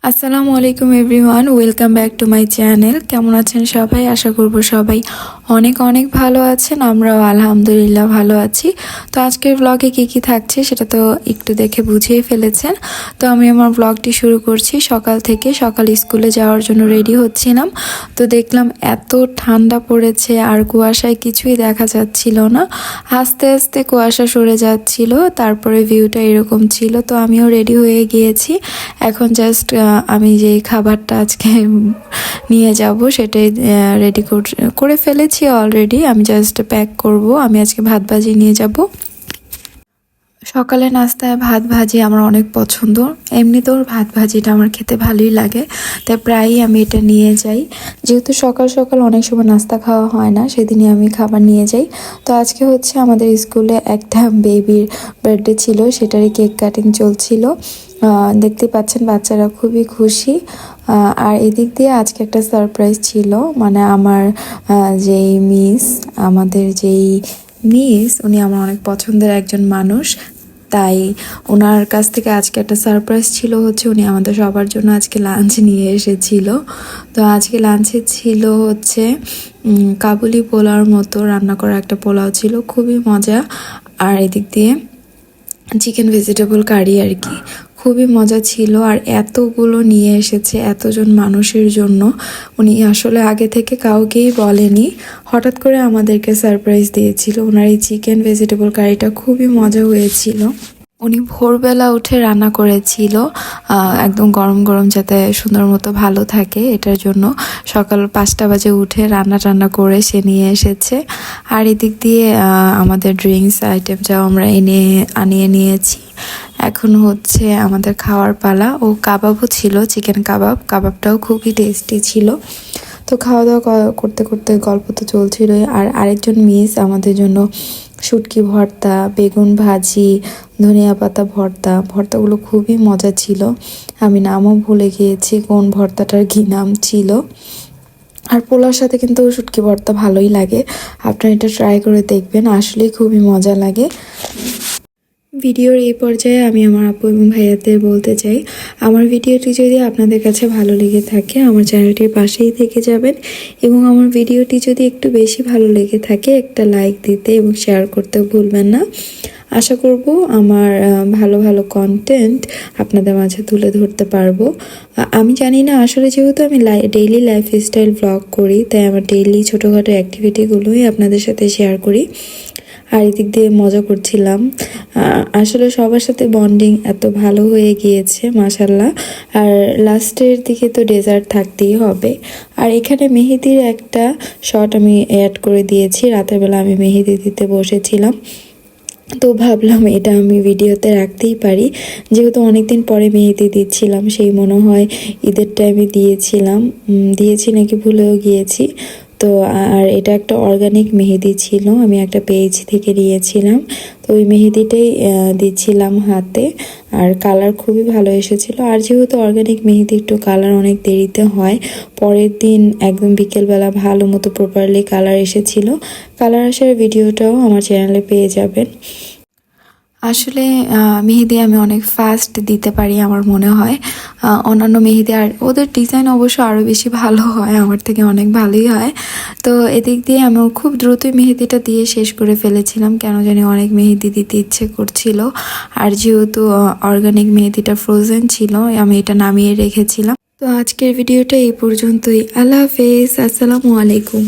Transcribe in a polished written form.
আসসালামু আলাইকুম everyone, welcome back to my channel. কেমন আছেন সবাই? আশা করব সবাই অনেক অনেক ভালো আছেন। আমরাও আলহামদুলিল্লাহ ভালো আছি। তো আজকের ব্লগে কি থাকছে সেটা তো একটু দেখে বুঝেই ফেলেছেন। তো আমি আমার ব্লগটি শুরু করছি সকাল থেকে। সকাল স্কুলে যাওয়ার জন্য রেডি হচ্ছিলাম। তো দেখলাম এত ঠান্ডা পড়েছে আর কুয়াশায় কিছুই দেখা যাচ্ছিল না। আস্তে আস্তে কুয়াশা সরে যাচ্ছিল, তারপরে ভিউটা এরকম ছিল। তো আমিও রেডি হয়ে গিয়েছি। এখন জাস্ট আমি যেই খাবারটা আজকে নিয়ে যাব সেটাই রেডি করে ফেলেছি অলরেডি। আমি জাস্ট প্যাক করব। আমি আজকে ভাত ভাজি নিয়ে যাব। সকালে নাস্তায় ভাত ভাজি আমার অনেক পছন্দ। এমনিতেও ভাত ভাজিটা আমার খেতে ভালোই লাগে, তাই প্রায়ই আমি এটা নিয়ে যাই। যেহেতু সকাল সকাল অনেক সময় নাস্তা খাওয়া হয় না, সেদিনই আমি খাবার নিয়ে যাই। তো আজকে হচ্ছে আমাদের স্কুলে একটা বেবির বার্থডে ছিল, সেটারই কেক কাটিং চলছিল। দেখতে পাচ্ছেন বাচ্চারা খুবই খুশি। আর এদিক দিয়ে আজকে একটা সারপ্রাইজ ছিল, মানে আমার আমাদের যেই মিস উনি আমার অনেক পছন্দের একজন মানুষ। তাই ওনার কাছ থেকে আজকে একটা সারপ্রাইজ ছিল, হচ্ছে উনি আমাদের সবার জন্য আজকে লাঞ্চ নিয়ে এসেছিল। তো আজকে লাঞ্চে ছিল হচ্ছে কাবুলি পোলাওর মতো রান্না করা একটা পোলাও ছিল, খুবই মজা। আর এদিক দিয়ে চিকেন ভেজিটেবল কারি আর কি, খুবই মজা ছিল। আর এতগুলো নিয়ে এসেছে এতজন মানুষের জন্য। উনি আসলে আগে থেকে কাউকেই বলেনি, হঠাৎ করে আমাদেরকে সারপ্রাইজ দিয়েছিল। ওনার এই চিকেন ভেজিটেবল কারিটা খুবই মজা হয়েছিল। উনি ভোরবেলা উঠে রান্না করেছিল, একদম গরম গরম যাতে সুন্দর মতো ভালো থাকে এটার জন্য সকাল 5টা বাজে উঠে রান্না করে সে নিয়ে এসেছে। আর এদিক দিয়ে আমাদের ড্রিঙ্কস আইটেম যাও আমরা আনিয়ে নিয়েছি। এখন হচ্ছে আমাদের খাওয়ার পালা। ও কাবাবও ছিল, চিকেন কাবাবটাও খুবই টেস্টি ছিল। তো খাওয়া দাওয়া করতে করতে গল্প তো চলছিলই। আর আরেকজন মিস আমাদের জন্য শুটকি ভর্তা, বেগুন ভাজি, ধনিয়া পাতা ভর্তাগুলো খুবই মজা ছিল। আমি নামও ভুলে গিয়েছি কোন ভর্তাটার কী নাম ছিল। আর পোলার সাথে কিন্তু শুটকি ভর্তা ভালোই লাগে, আপনারা এটা ট্রাই করে দেখবেন, আসলেই খুবই মজা লাগে। ভিডিওর এই পর্যায়ে আমি আমার আপু এবং ভাইয়াদের বলতে চাই, আমার ভিডিওটি যদি আপনাদের কাছে ভালো লেগে থাকে আমার চ্যানেলটির পাশেই থেকে যাবেন, এবং আমার ভিডিওটি যদি একটু বেশি ভালো লেগে থাকে একটা লাইক দিতে এবং শেয়ার করতে ভুলবেন না। আশা করব আমার ভালো ভালো কন্টেন্ট আপনাদের মাঝে তুলে ধরতে পারবো। আমি জানি না আসলে, যেহেতু আমি ডেইলি লাইফস্টাইল ব্লগ করি, তাই আমার ডেইলি ছোটোখাটো অ্যাক্টিভিটিগুলোই আপনাদের সাথে শেয়ার করি। আর এদিক দিয়ে মজা করছিলাম। আসলে সবার সাথে বন্ডিং এত ভালো হয়ে গিয়েছে মাশাল্লাহ। আর লাস্টের দিকে তো ডেজার্ট থাকতেই হবে। আর এখানে মেহেদির একটা শট আমি অ্যাড করে দিয়েছি। রাতের বেলা আমি মেহেদি দিতে বসেছিলাম, তো ভাবলাম এটা আমি ভিডিওতে রাখতেই পারি, যেহেতু অনেকদিন পরে মেহেদি দিচ্ছিলাম। সেই মনে হয় ঈদের টাইমে দিয়েছি নাকি ভুলেও গিয়েছি। তো আর এটা একটা অর্গানিক মেহেদি ছিল, আমি একটা পেজ থেকে নিয়েছিলাম। তো ওই মেহেদিটাই দিচ্ছিলাম হাতে। আর কালার খুবই ভালো এসেছিল। আর যেহেতু অর্গানিক মেহেদি একটু কালার অনেক দেরিতে হয়, পরের দিন একদম বিকেলবেলা ভালো মতো প্রপারলি কালার এসেছিল। কালার আসার ভিডিওটাও আমার চ্যানেলে পেয়ে যাবেন। আসলে মেহেদি আমি অনেক ফাস্ট দিতে পারি আমার মনে হয়। অন্যান্য মেহেদি আর ওদের ডিজাইন অবশ্য আরও বেশি ভালো হয়, আমার থেকে অনেক ভালোই হয়। তো এদিক দিয়ে আমি খুব দ্রুতই মেহেদিটা দিয়ে শেষ করে ফেলেছিলাম, কেন জানি অনেক মেহেদি দিতে ইচ্ছে করছিল। আর যেহেতু অর্গানিক মেহেদিটা ফ্রোজেন ছিল, আমি এটা নামিয়ে রেখেছিলাম। তো আজকের ভিডিওটা এই পর্যন্তই। আল্লাহ হাফেজ, আসসালামু আলাইকুম।